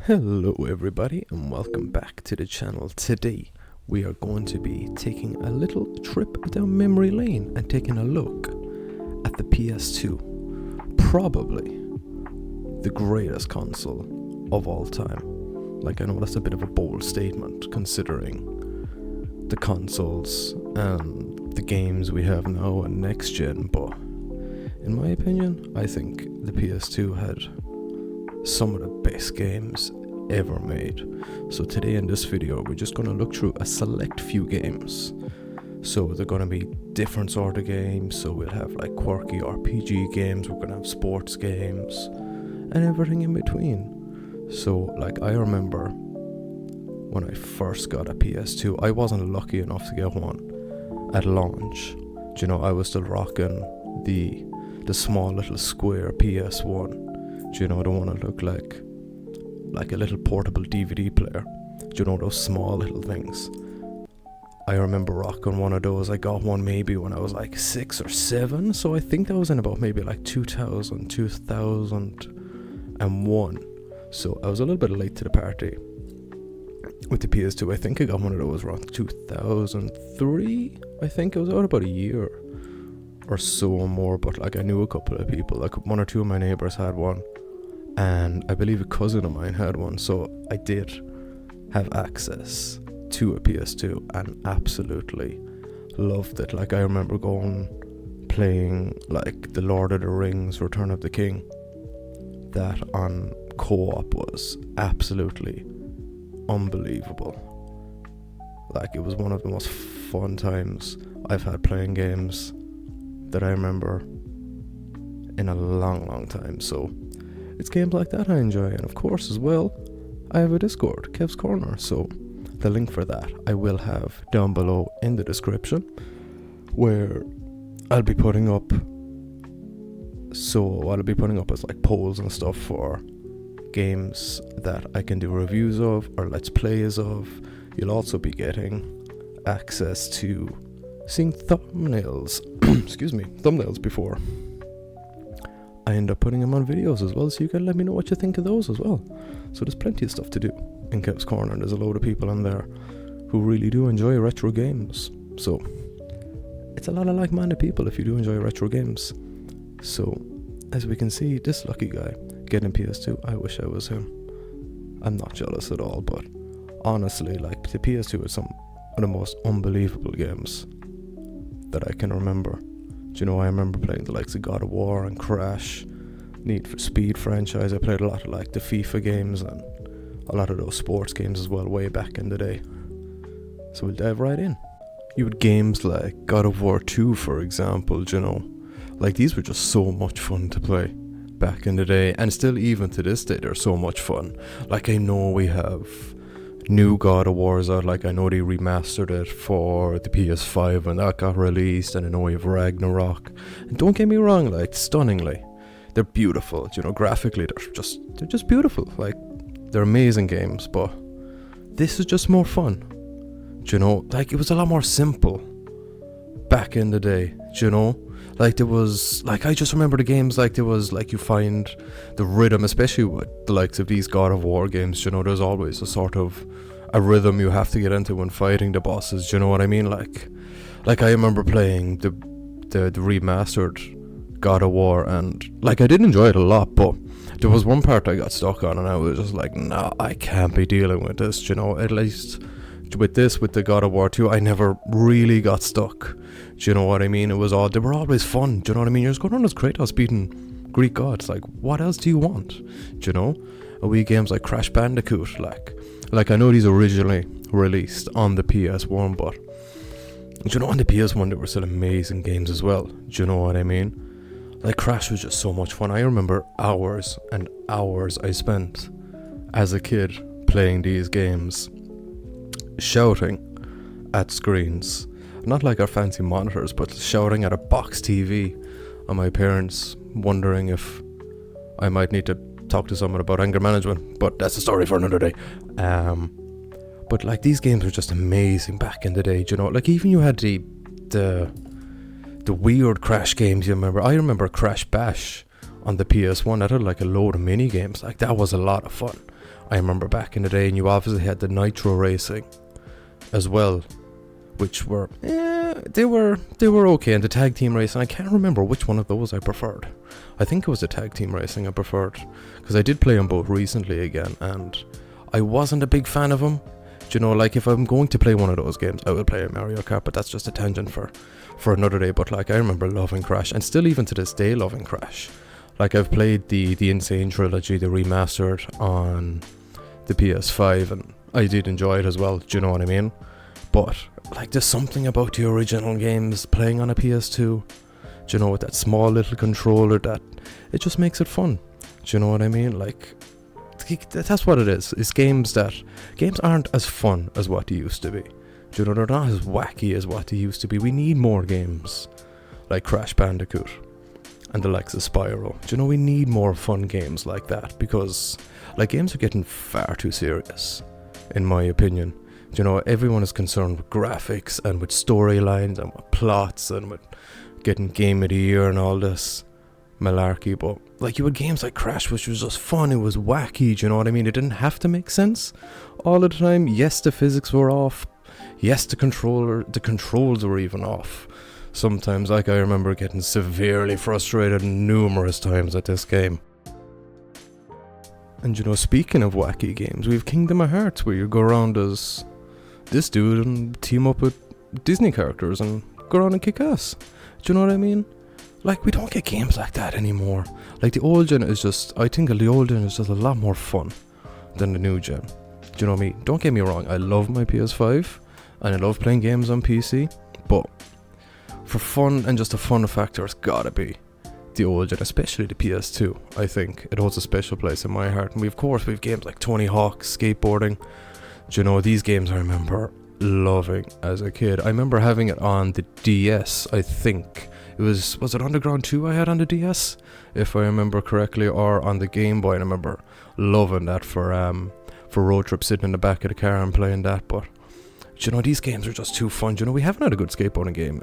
Hello everybody and welcome back to the channel. Today we are going to be taking a little trip down memory lane and taking a look at the PS2. Probably the greatest console of all time. Like, I know that's a bit of a bold statement considering the consoles and the games we have now and next gen, but in my opinion I think the PS2 had some of the best games ever made. So today in this video we're just going to look through a select few games. So they're going to be different sort of games. So we'll have like quirky RPG games, we're going to have sports games and everything in between. So like, I remember when I first got a PS2, I wasn't lucky enough to get one at launch. Do you know, I was still rocking the small little square PS1. Do you know, the one that looked like a little portable DVD player. Do you know, those small little things? I remember rocking one of those. I got one maybe when I was like 6 or 7, so I think that was in about maybe like 2000, 2001. So I was a little bit late to the party with the PS2. I think I got one of those around 2003. I think it was out about a year or so or more, but like, I knew a couple of people, like one or two of my neighbours had one, and I believe a cousin of mine had one, so I did have access to a PS2 and absolutely loved it. Like, I remember playing like the Lord of the Rings Return of the King. That on co-op was absolutely unbelievable. Like, it was one of the most fun times I've had playing games that I remember in a long time. So it's games like that I enjoy, and of course as well I have a Discord, Kev's Corner, so the link for that I will have down below in the description, where I'll be putting up as like polls and stuff for games that I can do reviews of or let's plays of. You'll also be getting access to seeing thumbnails thumbnails before I end up putting them on videos as well, so you can let me know what you think of those as well. So there's plenty of stuff to do in Kev's Corner. There's a load of people in there who really do enjoy retro games, so it's a lot of like-minded people if you do enjoy retro games. So as we can see, this lucky guy getting PS2, I wish I was him. I'm not jealous at all, but honestly, like, the PS2 is some of the most unbelievable games that I can remember. Do you know, I remember playing the likes of God of War and Crash, Need for Speed franchise. I played a lot of like the FIFA games and a lot of those sports games as well way back in the day. So we'll dive right in. You had games like God of War 2, for example. Do you know, like, these were just so much fun to play back in the day, and still even to this day they're so much fun. Like, I know we have new God of Wars out. Like, I know they remastered it for the PS5 when that got released, and I know we have Ragnarok, and don't get me wrong, like, stunningly they're beautiful. You know, graphically they're just beautiful. Like, they're amazing games, but this is just more fun. You know, like, it was a lot more simple back in the day. You know, like, there was, like, I just remember the games, like, there was, like, you find the rhythm, especially with the likes of these God of War games. You know, there's always a sort of a rhythm you have to get into when fighting the bosses. Do you know what I mean? Like I remember playing the remastered God of War, and like, I did enjoy it a lot, but there was one part I got stuck on and I was just like, nah, I can't be dealing with this. Do you know, at least with the God of War 2, I never really got stuck. Do you know what I mean? They were always fun. Do you know what I mean? You're just going on as Kratos beating Greek gods. Like, what else do you want? Do you know? A wee games like Crash Bandicoot, like I know these originally released on the PS1, but do you know, on the PS1 there were still amazing games as well. Do you know what I mean? Like, Crash was just so much fun. I remember hours and hours I spent as a kid playing these games, shouting at screens, not like our fancy monitors, but shouting at a box TV, and my parents wondering if I might need to talk to someone about anger management, but that's a story for another day. But like, these games were just amazing back in the day. You know, like, even you had the weird Crash games. You remember? I remember Crash Bash on the PS1. That had like a load of mini games. Like, that was a lot of fun. I remember back in the day, and you obviously had the nitro racing as well, which were they were okay. And the tag team racing, I can't remember which one of those I preferred. I think it was the tag team racing I preferred, because I did play them both recently again, and I wasn't a big fan of them. Do you know, like, if I'm going to play one of those games, I will play a Mario Kart, but that's just a tangent for another day. But like, I remember loving Crash, and still even to this day loving Crash. Like, I've played the Insane Trilogy, the remastered on the PS5, and I did enjoy it as well, do you know what I mean? But like, there's something about the original games playing on a PS2, do you know, with that small little controller, that it just makes it fun, do you know what I mean? Like, that's what it is. It's games aren't as fun as what they used to be. Do you know, they're not as wacky as what they used to be. We need more games like Crash Bandicoot and the likes of Spyro. Do you know, we need more fun games like that, because like, games are getting far too serious, in my opinion. Do you know, everyone is concerned with graphics and with storylines and with plots and with getting Game of the Year and all this malarkey. But like, you had games like Crash, which was just fun. It was wacky, do you know what I mean? It didn't have to make sense all the time. Yes, the physics were off. Yes, the controls were even off sometimes. Like, I remember getting severely frustrated numerous times at this game. And you know, speaking of wacky games, we have Kingdom of Hearts, where you go around as this dude and team up with Disney characters and go around and kick ass. Do you know what I mean? Like, we don't get games like that anymore. Like, the old gen is just, I think the old gen is just a lot more fun than the new gen. Do you know what I mean? Don't get me wrong, I love my PS5 and I love playing games on PC, but for fun and just a fun factor, it's gotta be the old gen, especially the PS2. I think it holds a special place in my heart. And we've games like Tony Hawk, skateboarding. Do you know, these games I remember loving as a kid. I remember having it on the DS, I think. Was it Underground 2 I had on the DS, if I remember correctly, or on the Game Boy? And I remember loving that for road trip, sitting in the back of the car and playing that. But you know, these games are just too fun. You know, we haven't had a good skateboarding game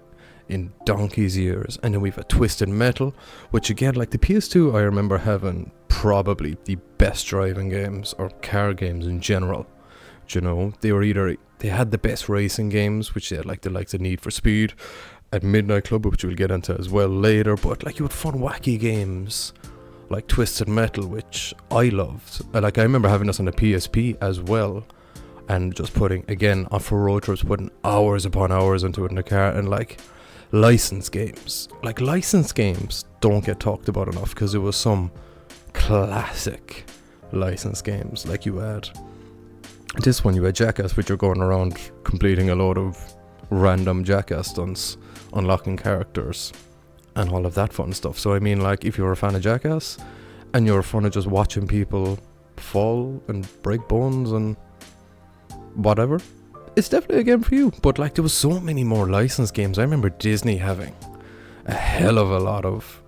in donkey's years. And then we've a Twisted Metal, which again, like the PS2, I remember having probably the best driving games or car games in general. Do you know, they had the best racing games, which they had like the likes of Need for Speed at Midnight Club, which we'll get into as well later. But like, you had fun wacky games like Twisted Metal, which I loved. Like, I remember having this on the PSP as well, and just putting, again, for road trips, putting hours upon hours into it in the car. And like, licensed games don't get talked about enough, because there was some classic licensed games. Like, you had this one, you had Jackass, which you're going around completing a load of random Jackass stunts, unlocking characters and all of that fun stuff. So I mean, like, if you're a fan of Jackass and you're a fan of just watching people fall and break bones and whatever, it's definitely a game for you. But like, there was so many more licensed games. I remember Disney having a hell of a lot of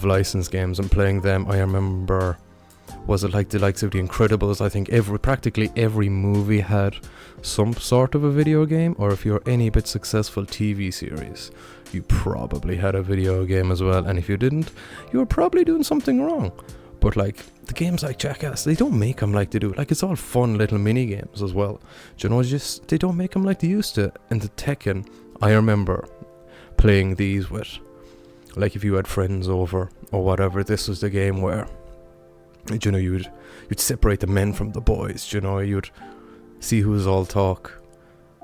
licensed games and playing them. I remember, was it like the likes of The Incredibles? I think practically every movie had some sort of a video game, or if you're any bit successful TV series, you probably had a video game as well. And if you didn't, you were probably doing something wrong. But like, the games like Jackass, they don't make them like they do. Like, it's all fun little mini games as well. Do you know, just they don't make them like they used to. And the Tekken, I remember playing these with, like, if you had friends over or whatever, this was the game where, you know, you'd separate the men from the boys. You know, you'd see who's all talk.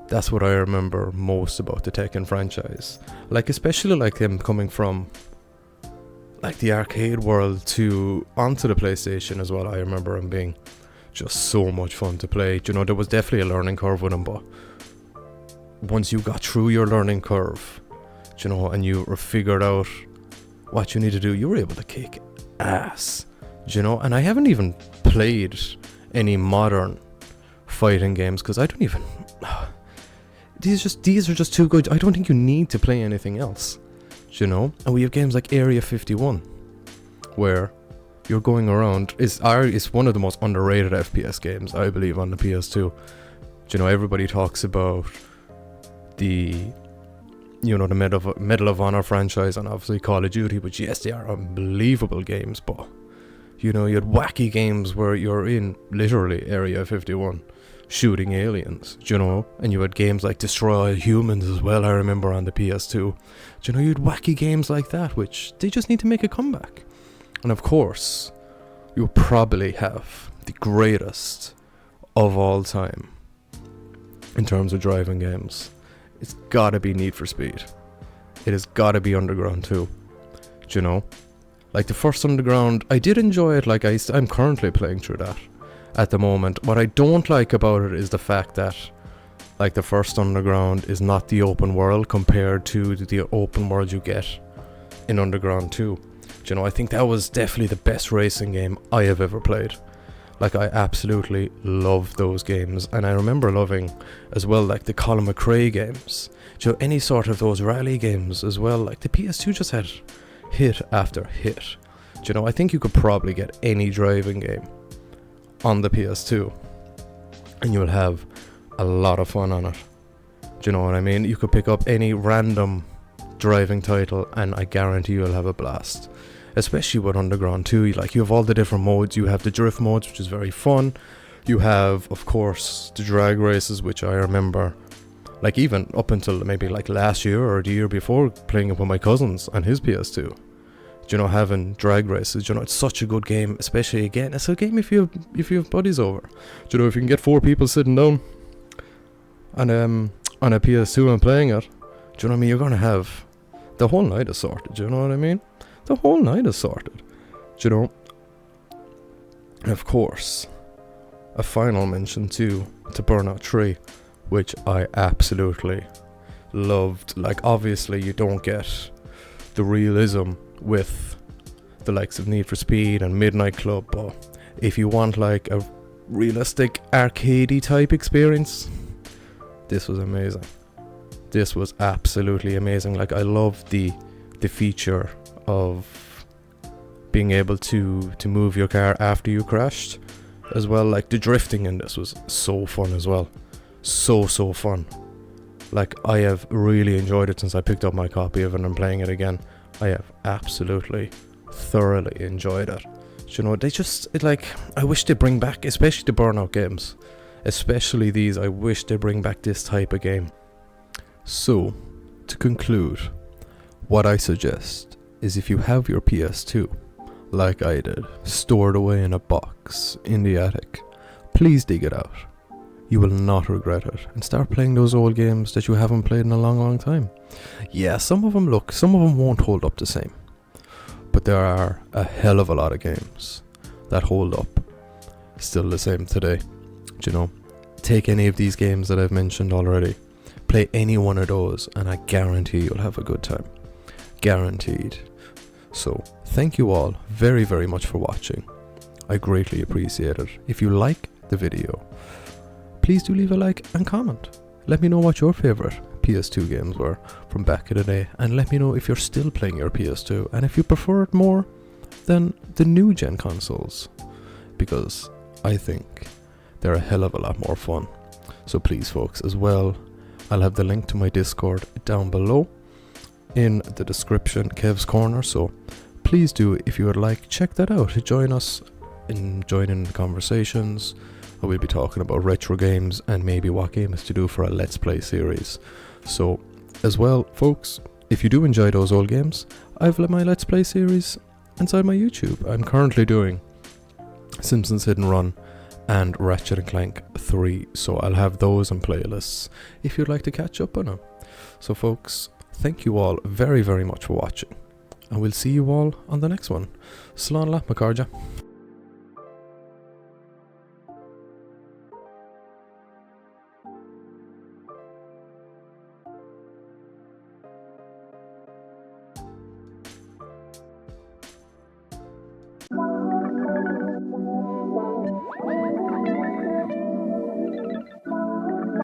That's what I remember most about the Tekken franchise. Like, especially like them coming from like the arcade world to onto the PlayStation as well. I remember them being just so much fun to play. You know, there was definitely a learning curve with them, but once you got through your learning curve, you know, and you figured out what you need to do, you were able to kick ass. You know, and I haven't even played any modern fighting games, because I don't even these are just too good. I don't think you need to play anything else, you know. And we have games like Area 51, where you're going around. It's one of the most underrated FPS games, I believe, on the PS2. You know, everybody talks about the, you know, the Medal of Honor franchise and obviously Call of Duty, which yes, they are unbelievable games, but You know, you had wacky games where you're in literally Area 51 shooting aliens, you know, and you had games like Destroy All Humans as well, I remember, on the PS2. You know, you had wacky games like that, which they just need to make a comeback. And of course, you probably have the greatest of all time in terms of driving games. It's gotta be Need for Speed. It has gotta be Underground 2. Do you know? Like the first Underground, I did enjoy it. Like I'm currently playing through that at the moment. What I don't like about it is the fact that like the first Underground is not the open world compared to the open world you get in Underground 2. Do you know, I think that was definitely the best racing game I have ever played. Like, I absolutely love those games, and I remember loving as well, like, the Colin McRae games. You know, any sort of those rally games as well. Like, the PS2 just had hit after hit. You know, I think you could probably get any driving game on the PS2, and you will have a lot of fun on it. Do you know what I mean? You could pick up any random driving title, and I guarantee you'll have a blast. Especially with Underground 2, like you have all the different modes. You have the drift modes, which is very fun. You have, of course, the drag races, which I remember, like even up until maybe like last year or the year before, playing it with my cousins on his PS2. Do you know, having drag races, you know, it's such a good game. Especially, again, it's a game if you have buddies over. Do you know, if you can get 4 people sitting down on a PS2 and playing it, do you know what I mean? You're gonna have the whole night is sorted. Do you know what I mean? The whole night is sorted, do you know? And of course, a final mention to Burnout 3, which I absolutely loved. Like, obviously you don't get the realism with the likes of Need for Speed and Midnight Club, but if you want like a realistic arcadey type experience, this was amazing. This was absolutely amazing. Like, I loved the feature of being able to move your car after you crashed as well. Like, the drifting in this was so fun as well. So fun. Like, I have really enjoyed it since I picked up my copy of it and I'm playing it again. I have absolutely thoroughly enjoyed it. You know, I wish they bring back, especially the Burnout games, especially these. I wish they bring back this type of game. So, to conclude, what I suggest is, if you have your PS2, like I did, stored away in a box in the attic, please dig it out. You will not regret it, and start playing those old games that you haven't played in a long time. Yeah, some of them won't hold up the same, but there are a hell of a lot of games that hold up still the same today. Do you know, take any of these games that I've mentioned already, play any one of those, and I guarantee you'll have a good time. Guaranteed. So, thank you all very much for watching. I greatly appreciate it. If you like the video, please do leave a like and comment. Let me know what your favourite PS2 games were from back in the day, and let me know if you're still playing your PS2 and if you prefer it more than the new gen consoles, because I think they're a hell of a lot more fun. So please, folks, as well, I'll have the link to my Discord down below in the description, Kev's Corner, so please do, if you would like, check that out. Join us in joining the conversations. I will be talking about retro games and maybe what games to do for a Let's Play series. So, as well, folks, if you do enjoy those old games, I've my Let's Play series inside my YouTube. I'm currently doing Simpsons Hit and Run and Ratchet and Clank 3, so I'll have those in playlists if you'd like to catch up on them. So, folks, thank you all very much for watching, and we'll see you all on the next one. Slán lá, Macarja.